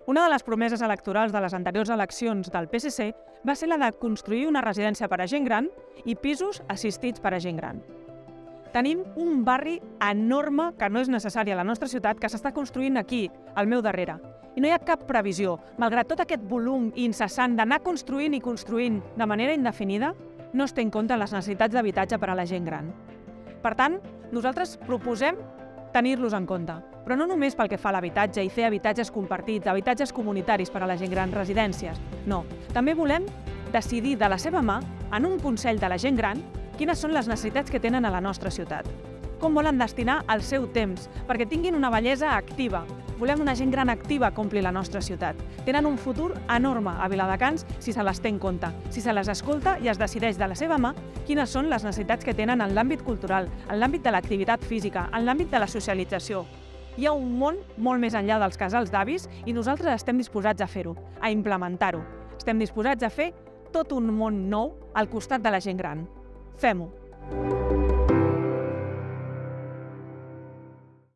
Una de les promeses electorals de les anteriors eleccions del PSC va ser la de construir una residència per a gent gran i pisos assistits per a gent gran. Tenim un barri enorme que no és necessari a la nostra ciutat que s'està construint aquí, al meu darrere. I no hi ha cap previsió, malgrat tot aquest volum incessant d'anar construint i construint de manera indefinida, no es té en compte les necessitats d'habitatge per a la gent gran. Per tant, nosaltres proposem tenir-los en compte, però no només pel que fa a l'habitatge i fer habitatges compartits, habitatges comunitaris per a la gent gran, residències. No, també volem decidir de la seva mà, en un consell de la gent gran, quines són les necessitats que tenen a la nostra ciutat. Com volen destinar el seu temps, perquè tinguin una bellesa activa. Volem una gent gran activa que ompli la nostra ciutat. Tenen un futur enorme a Viladecans si se les té en compte, si se les escolta i es decideix de la seva mà quines són les necessitats que tenen en l'àmbit cultural, en l'àmbit de l'activitat física, en l'àmbit de la socialització. Hi ha un món molt més enllà dels casals d'avis i nosaltres estem disposats a fer-ho, a implementar-ho. Estem disposats a fer tot un món nou al costat de la gent gran. Fem-ho!